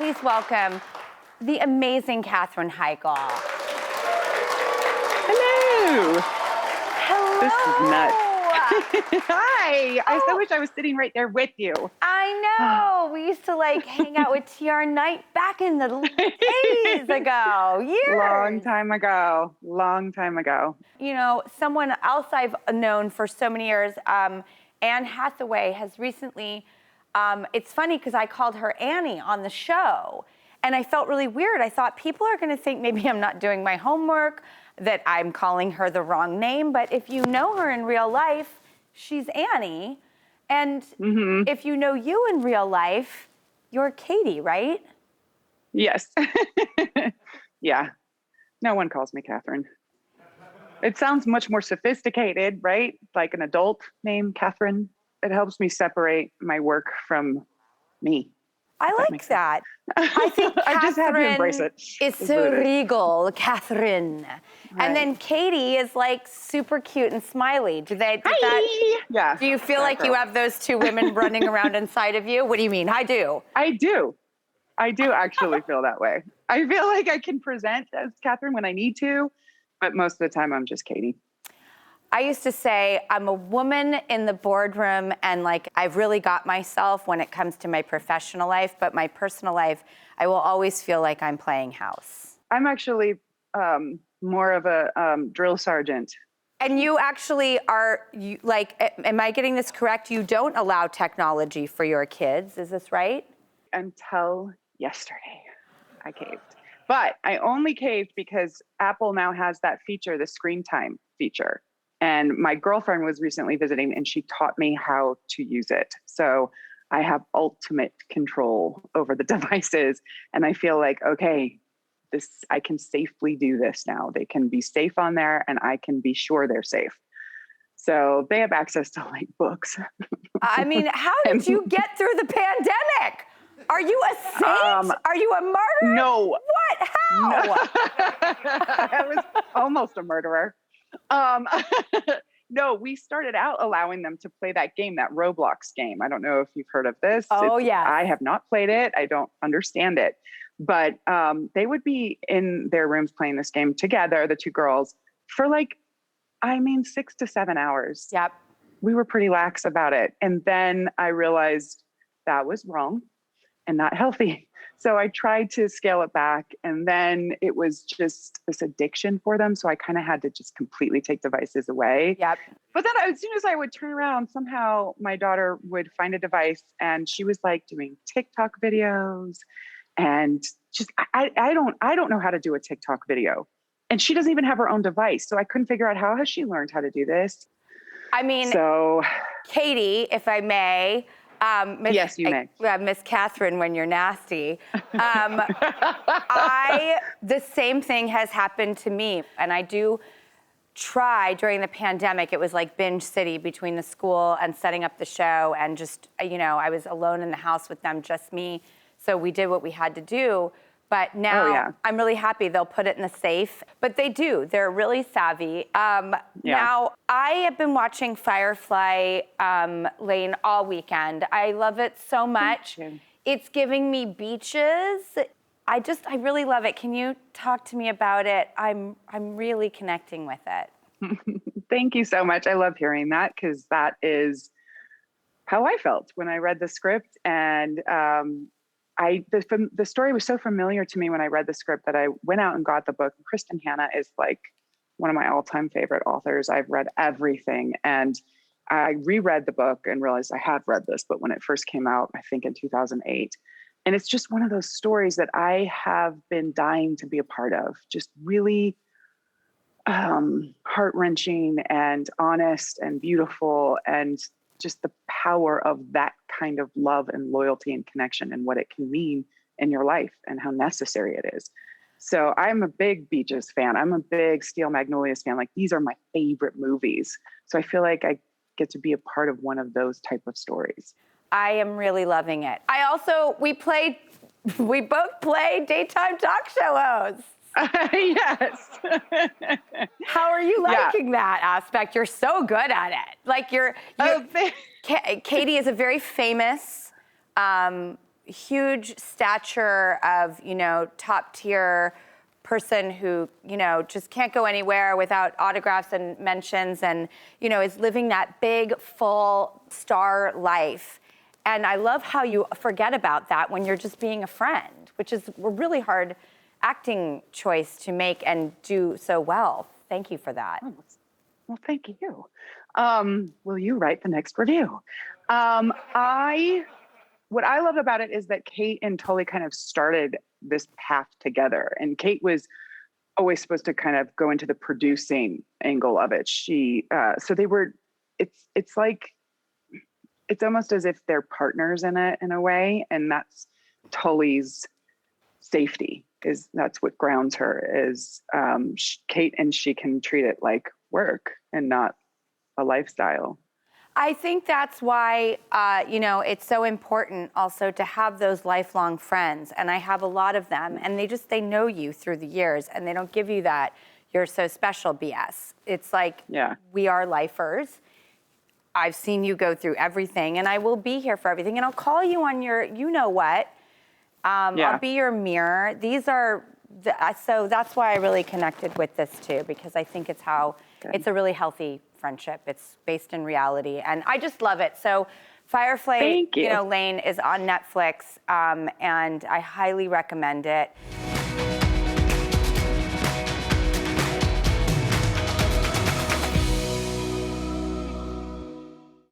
Please welcome the amazing Katherine Heigl. Hello. Hello. This is nuts. Hi. I so wish I was sitting right there with you. I know. We used to like hang out with TR Knight back in the days ago. Years. Long time ago. Long time ago. You know, someone else I've known for so many years, Anne Hathaway, has recently, it's funny because I called her Annie on the show. And I felt really weird. I thought people are going to think maybe I'm not doing my homework, that I'm calling her the wrong name. But if you know her in real life, she's Annie. And if you know you in real life, you're Katie, right? Yes. Yeah. No one calls me Katherine. It sounds much more sophisticated, right? Like an adult name, Katherine. It helps me separate my work from me. I like that. I think I just have to embrace it. Is so regal, Katherine. Right. And then Katie is like super cute and smiley. Yeah. Do you feel like you have those two women running around inside of you? What do you mean? I do. I do actually feel that way. I feel like I can present as Katherine when I need to, but most of the time I'm just Katie. I used to say I'm a woman in the boardroom, and like I've really got myself when it comes to my professional life, but my personal life, I will always feel like I'm playing house. I'm actually more of a drill sergeant. And you actually are, am I getting this correct? You don't allow technology for your kids, is this right? Until yesterday, I caved. But I only caved because Apple now has that feature, the screen time feature. And my girlfriend was recently visiting and she taught me how to use it. So I have ultimate control over the devices. And I feel like, okay, I can safely do this now. They can be safe on there and I can be sure they're safe. So they have access to like books. I mean, how did you get through the pandemic? Are you a saint? Are you a martyr? No. What? How? No. I was almost a murderer. No, we started out allowing them to play that game, that Roblox game. I don't know if you've heard of this. Oh, yeah. I have not played it. I don't understand it. But they would be in their rooms playing this game together, the two girls, for 6 to 7 hours. Yep. We were pretty lax about it. And then I realized that was wrong and not healthy. So I tried to scale it back, and then it was just this addiction for them. So I kind of had to just completely take devices away. Yep. But then as soon as I would turn around, somehow my daughter would find a device and she was like doing TikTok videos and just, I don't know how to do a TikTok video. And she doesn't even have her own device. So I couldn't figure out how has she learned how to do this? I mean, Katie, if I may, yes, you may. Miss Katherine, when you're nasty. The same thing has happened to me. And I do try during the pandemic, it was like binge city between the school and setting up the show. And just, I was alone in the house with them, just me. So we did what we had to do. But now I'm really happy they'll put it in the safe. But they do. They're really savvy. Now, I have been watching Firefly Lane all weekend. I love it so much. It's giving me beaches. I really love it. Can you talk to me about it? I'm really connecting with it. Thank you so much. I love hearing that because that is how I felt when I read the script. And the story was so familiar to me when I read the script that I went out and got the book. Kristen Hanna is like one of my all-time favorite authors. I've read everything. And I reread the book and realized I had read this, but when it first came out, I think in 2008. And it's just one of those stories that I have been dying to be a part of. Just really heart-wrenching and honest and beautiful, and just the power of that kind of love and loyalty and connection and what it can mean in your life and how necessary it is. So I'm a big Beaches fan. I'm a big Steel Magnolias fan. Like, these are my favorite movies. So I feel like I get to be a part of one of those type of stories. I am really loving it. We both play daytime talk show hosts. Yes. How are you liking that aspect? You're so good at it. Like Katie is a very famous huge stature of, top tier person who, just can't go anywhere without autographs and mentions and, is living that big, full star life. And I love how you forget about that when you're just being a friend, which is a really hard acting choice to make and do so well. Thank you for that. Oh, well, thank you. Will you write the next review? What I love about it is that Kate and Tully kind of started this path together, and Kate was always supposed to kind of go into the producing angle of it. So they were, it's like, it's almost as if they're partners in it in a way. And that's Tully's safety, that's what grounds her is Kate, and she can treat it like work and not a lifestyle. I think that's why, it's so important also to have those lifelong friends. And I have a lot of them, and they know you through the years, and they don't give you that "you're so special" BS. It's like, we are lifers. I've seen you go through everything, and I will be here for everything. And I'll call you on your, what. I'll be your mirror. So that's why I really connected with this too, because I think it's a really healthy friendship. It's based in reality, and I just love it. So Firefly Lane is on Netflix, and I highly recommend it.